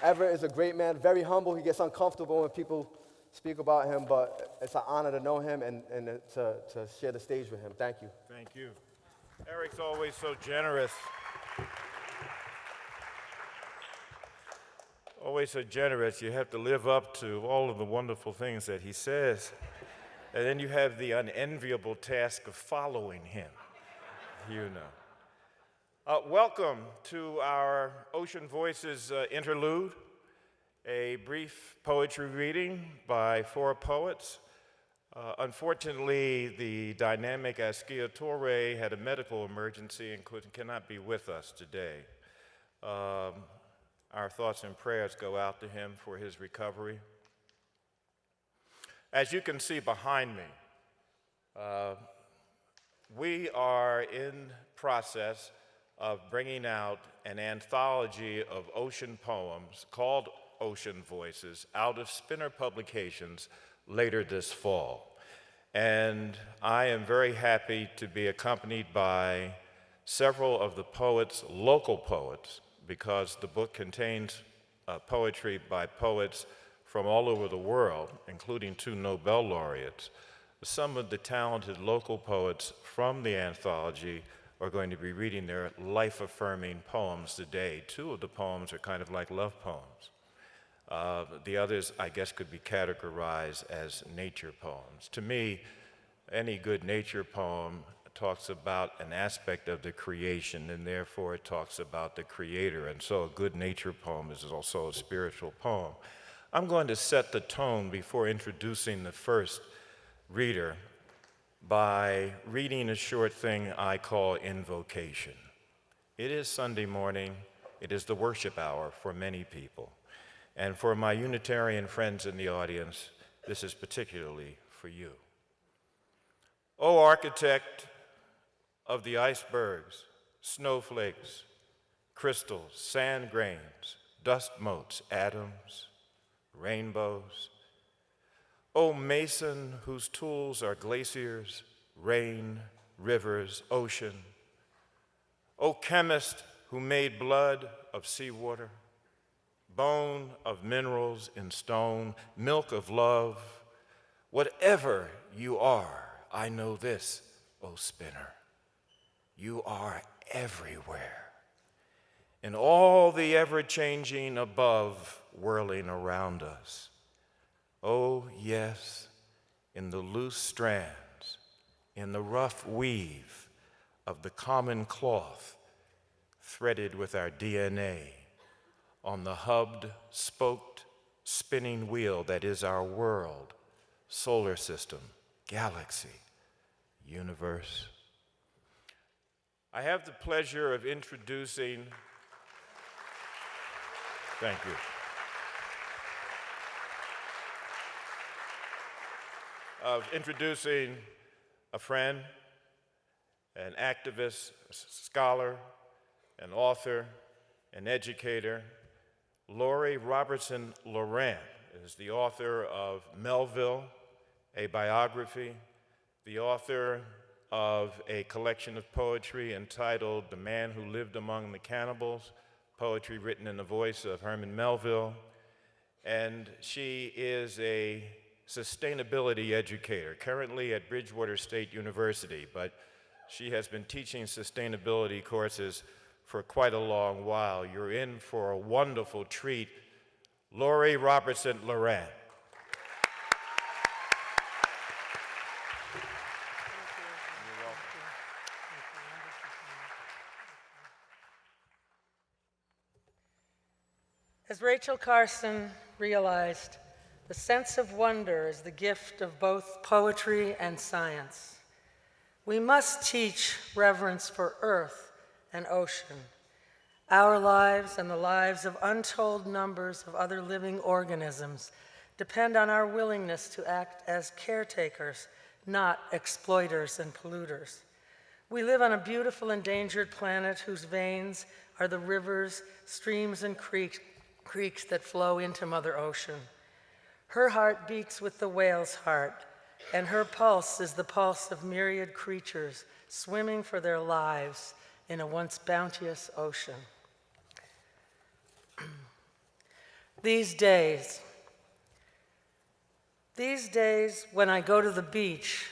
Everett is a great man, very humble. He gets uncomfortable when people speak about him, but it's an honor to know him and to share the stage with him. Thank you. Thank you. Eric's always so generous. Always so generous. You have to live up to all of the wonderful things that he says. And then you have the unenviable task of following him, you know. Welcome to our Ocean Voices Interlude, a brief poetry reading by 4 poets. Unfortunately, the dynamic Askia Toure had a medical emergency and cannot be with us today. Our thoughts and prayers go out to him for his recovery. As you can see behind me, we are in process of bringing out an anthology of ocean poems called Ocean Voices out of Spinner Publications later this fall. And I am very happy to be accompanied by several of the poets, local poets, because the book contains poetry by poets from all over the world, including 2 Nobel laureates. Some of the talented local poets from the anthology are going to be reading their life-affirming poems today. 2 of the poems are kind of like love poems. The others, I guess, could be categorized as nature poems. To me, any good nature poem talks about an aspect of the creation, and therefore it talks about the creator. And so a good nature poem is also a spiritual poem. I'm going to set the tone before introducing the first reader by reading a short thing I call invocation. It is Sunday morning. It is the worship hour for many people. And for my Unitarian friends in the audience, this is particularly for you. O architect of the icebergs, snowflakes, crystals, sand grains, dust motes, atoms, rainbows. O mason whose tools are glaciers, rain, rivers, ocean. O chemist who made blood of seawater, bone of minerals in stone, milk of love. Whatever you are, I know this, O spinner. You are everywhere. In all the ever-changing above whirling around us. Oh, yes, in the loose strands, in the rough weave of the common cloth threaded with our DNA, on the hubbed, spoked, spinning wheel that is our world, solar system, galaxy, universe. I have the pleasure of introducing, thank you. Of introducing a friend, an activist, a scholar, an author, an educator. Laurie Robertson-Lorant is the author of Melville, a biography, the author of a collection of poetry entitled The Man Who Lived Among the Cannibals, poetry written in the voice of Herman Melville. And she is a sustainability educator, currently at Bridgewater State University, but she has been teaching sustainability courses for quite a long while. You're in for a wonderful treat. Laurie Robertson-Lorant. As Rachel Carson realized, the sense of wonder is the gift of both poetry and science. We must teach reverence for earth and ocean. Our lives and the lives of untold numbers of other living organisms depend on our willingness to act as caretakers, not exploiters and polluters. We live on a beautiful endangered planet whose veins are the rivers, streams, and creeks that flow into Mother Ocean. Her heart beats with the whale's heart, and her pulse is the pulse of myriad creatures swimming for their lives in a once bounteous ocean. These days when I go to the beach,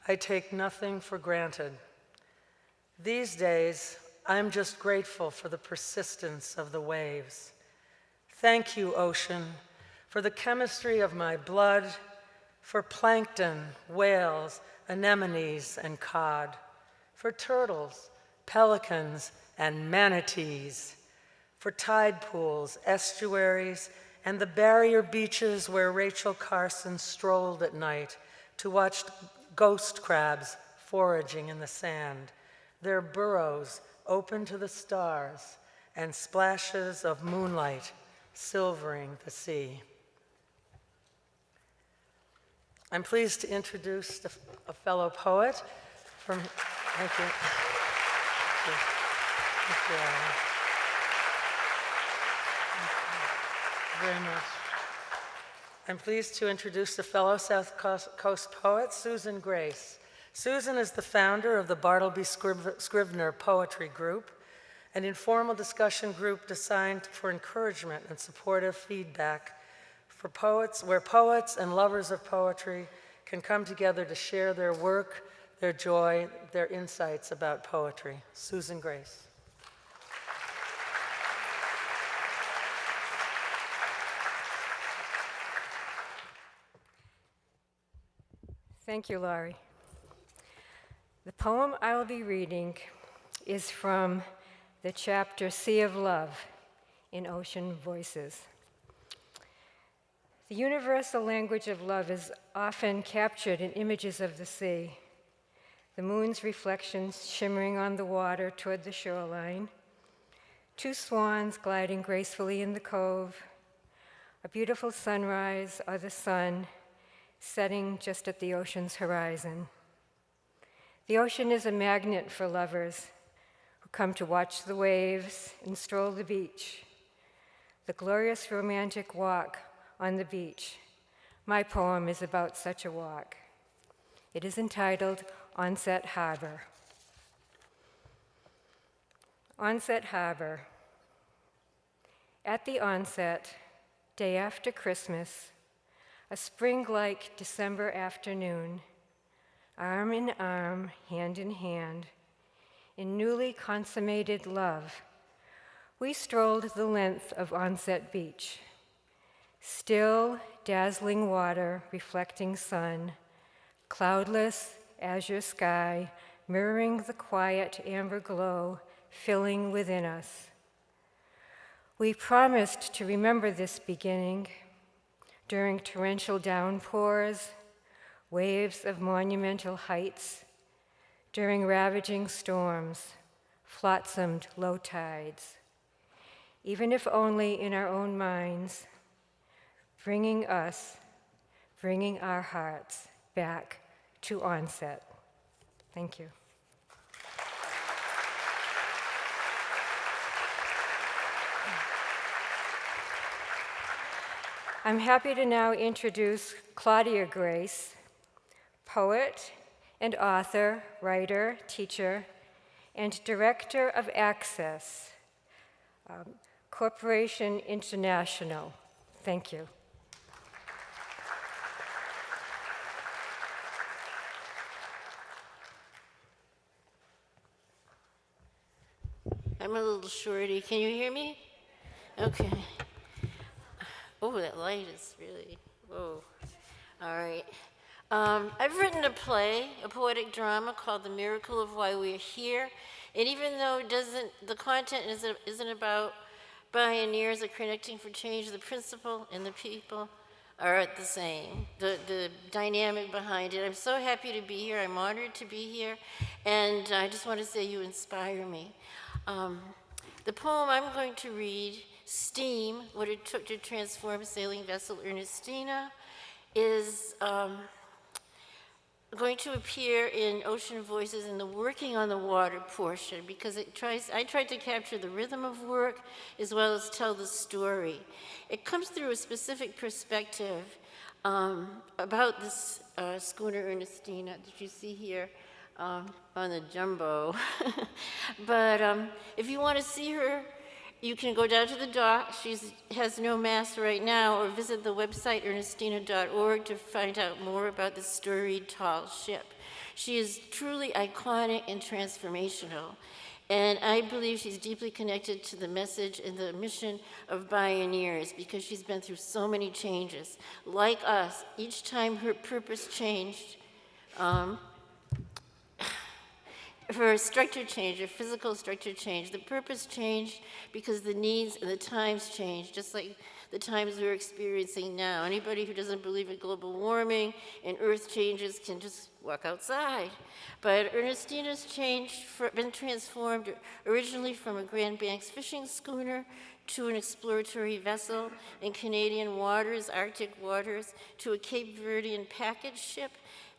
I take nothing for granted. These days, I'm just grateful for the persistence of the waves. Thank you, ocean, for the chemistry of my blood, for plankton, whales, anemones, and cod, for turtles, pelicans, and manatees, for tide pools, estuaries, and the barrier beaches where Rachel Carson strolled at night to watch ghost crabs foraging in the sand, their burrows open to the stars and splashes of moonlight silvering the sea. I'm pleased to introduce a fellow poet from, thank you. Thank you. Very much. I'm pleased to introduce a fellow South Coast poet, Susan Grace. Susan is the founder of the Bartleby Scrivener Poetry Group, an informal discussion group designed for encouragement and supportive feedback for poets, where poets and lovers of poetry can come together to share their work, their joy, their insights about poetry. Susan Grace. Thank you, Laurie. The poem I will be reading is from the chapter Sea of Love in Ocean Voices. The universal language of love is often captured in images of the sea. The moon's reflections shimmering on the water toward the shoreline, two swans gliding gracefully in the cove, a beautiful sunrise or the sun setting just at the ocean's horizon. The ocean is a magnet for lovers who come to watch the waves and stroll the beach. The glorious romantic walk on the beach. My poem is about such a walk. It is entitled Onset Harbor. Onset Harbor. At the onset, day after Christmas, a spring-like December afternoon, arm in arm, hand in hand, in newly consummated love, we strolled the length of Onset Beach. Still, dazzling water, reflecting sun, cloudless, azure sky, mirroring the quiet amber glow filling within us. We promised to remember this beginning during torrential downpours, waves of monumental heights, during ravaging storms, flotsomed low tides, even if only in our own minds, bringing our hearts back to onset. Thank you. I'm happy to now introduce Claudia Grace, poet and author, writer, teacher, and director of Access, Corporation International. Thank you. I'm a little shorty. Can you hear me? Okay. Oh, that light is really, whoa. All right. I've written a play, a poetic drama called The Miracle of Why We're Here. And even though the content isn't about pioneers or connecting for change, the principle and the people are the same, the dynamic behind it. I'm so happy to be here. I'm honored to be here. And I just want to say you inspire me. The poem I'm going to read, Steam, What It Took to Transform Sailing Vessel Ernestina, is going to appear in Ocean Voices in the Working on the Water portion because I tried to capture the rhythm of work as well as tell the story. It comes through a specific perspective about this schooner Ernestina that you see here on the jumbo. But if you want to see her You can go down to the dock. She has no mass right now, or visit the website ernestina.org to find out more about the storied tall ship. She is truly iconic and transformational, and I believe she's deeply connected to the message and the mission of pioneers because she's been through so many changes. Like us, each time her purpose changed, her structure changed, her physical structure changed. The purpose changed because the needs and the times changed, just like the times we're experiencing now. Anybody who doesn't believe in global warming and earth changes can just walk outside. But Ernestina's been transformed originally from a Grand Banks fishing schooner to an exploratory vessel in Canadian waters, Arctic waters, to a Cape Verdean package ship.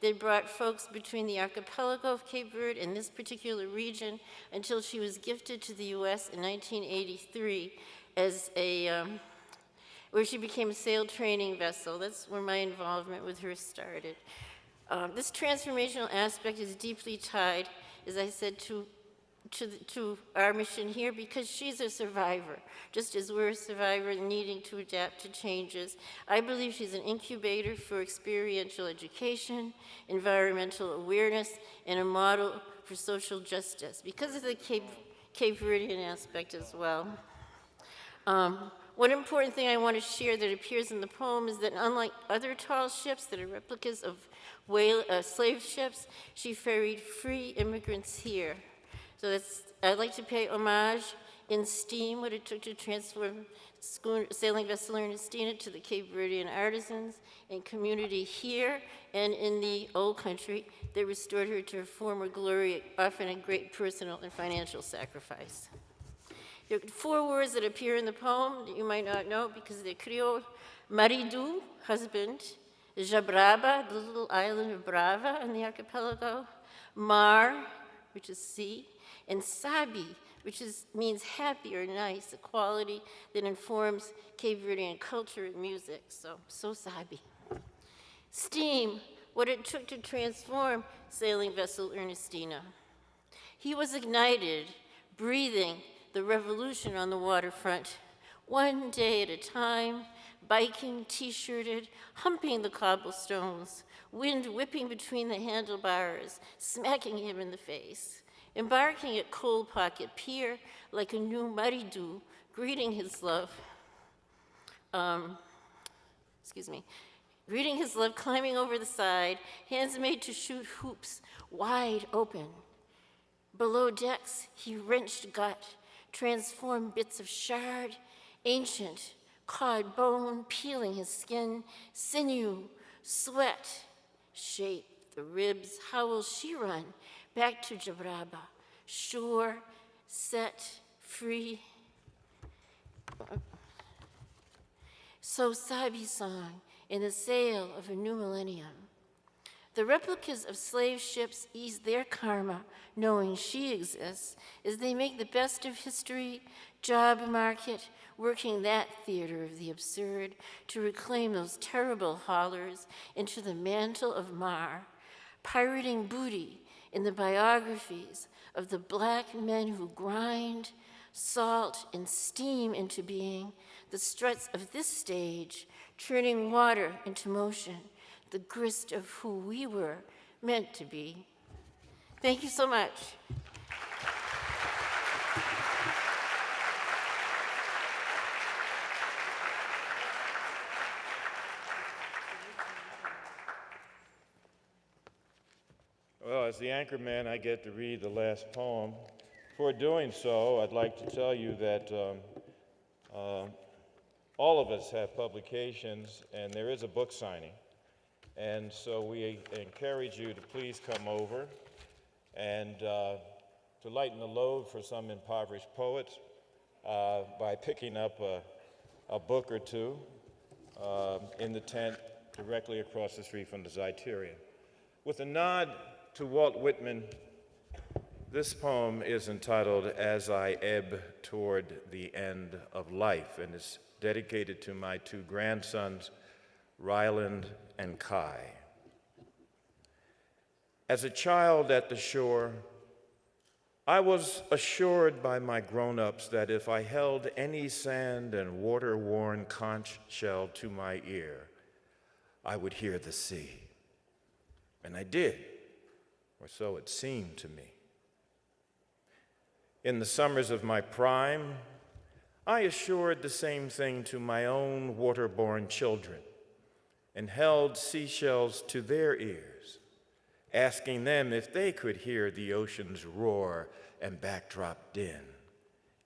They brought folks between the archipelago of Cape Verde and this particular region until she was gifted to the US in 1983 as where she became a sail training vessel. That's where my involvement with her started. This transformational aspect is deeply tied, as I said, to our mission here because she's a survivor, just as we're a survivor needing to adapt to changes. I believe she's an incubator for experiential education, environmental awareness, and a model for social justice because of the Cape Verdean aspect as well. One important thing I want to share that appears in the poem is that unlike other tall ships that are replicas of slave ships, she ferried free immigrants here. So I'd like to pay homage in STEAM, what it took to transform sailing vessel Ernestina to the Cape Verdean artisans and community here and in the old country that restored her to her former glory, often a great personal and financial sacrifice. There are 4 words that appear in the poem that you might not know because they're Creole. Maridu, husband. Jabraba, the little island of Brava in the archipelago. Mar, which is sea. And Sabi, which means happy or nice, a quality that informs Cape Verdean culture and music. So Sabi. Steam, what it took to transform sailing vessel Ernestina. He was ignited, breathing the revolution on the waterfront, one day at a time, biking, t-shirted, humping the cobblestones, wind whipping between the handlebars, smacking him in the face, embarking at Coal Pocket Pier like a new maridu, greeting his love, greeting his love, climbing over the side, hands made to shoot hoops, wide open. Below decks, he wrenched gut, transformed bits of shard, ancient, cod bone, peeling his skin, sinew, sweat, shape the ribs. How will she run? Back to Jabraba, shore, set, free. So Sabi song in the sail of a new millennium. The replicas of slave ships ease their karma, knowing she exists, as they make the best of history, job market, working that theater of the absurd to reclaim those terrible haulers into the mantle of Mar, pirating booty in the biographies of the black men who grind, salt, and steam into being, the struts of this stage, turning water into motion, the grist of who we were meant to be. Thank you so much. Well, as the anchorman, I get to read the last poem. Before doing so, I'd like to tell you that all of us have publications, and there is a book signing. And so we encourage you to please come over and to lighten the load for some impoverished poets by picking up a book or two in the tent directly across the street from the Zeitarian. With a nod to Walt Whitman, this poem is entitled As I Ebb Toward the End of Life, and is dedicated to my 2 grandsons, Ryland and Kai. As a child at the shore, I was assured by my grown-ups that if I held any sand and water-worn conch shell to my ear, I would hear the sea. And I did, or so it seemed to me. In the summers of my prime, I assured the same thing to my own waterborne children and held seashells to their ears, asking them if they could hear the ocean's roar and backdrop din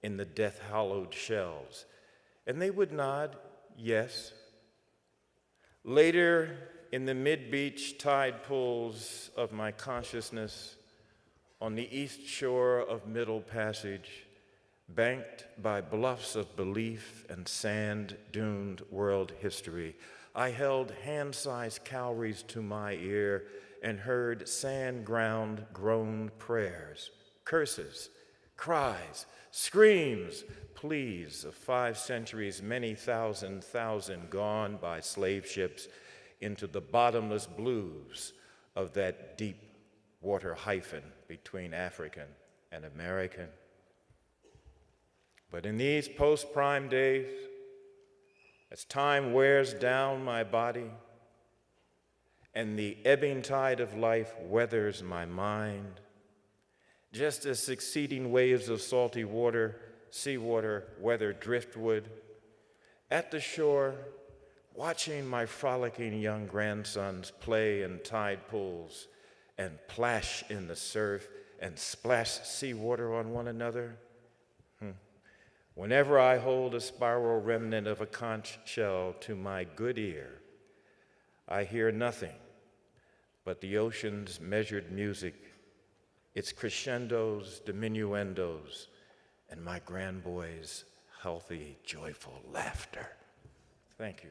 in the death-hollowed shells, and they would nod yes. Later, in the mid-beach tide pools of my consciousness, on the east shore of Middle Passage, banked by bluffs of belief and sand-duned world history, I held hand-sized cowries to my ear and heard sand-ground groan prayers, curses, cries, screams, pleas of 5 centuries, many thousand gone by slave ships into the bottomless blues of that deep water hyphen between African and American. But in these post-prime days, as time wears down my body and the ebbing tide of life weathers my mind, just as succeeding waves of salty water, seawater, weather driftwood, at the shore, watching my frolicking young grandsons play in tide pools and plash in the surf and splash seawater on one another. Whenever I hold a spiral remnant of a conch shell to my good ear, I hear nothing but the ocean's measured music, its crescendos, diminuendos, and my grandboy's healthy, joyful laughter. Thank you.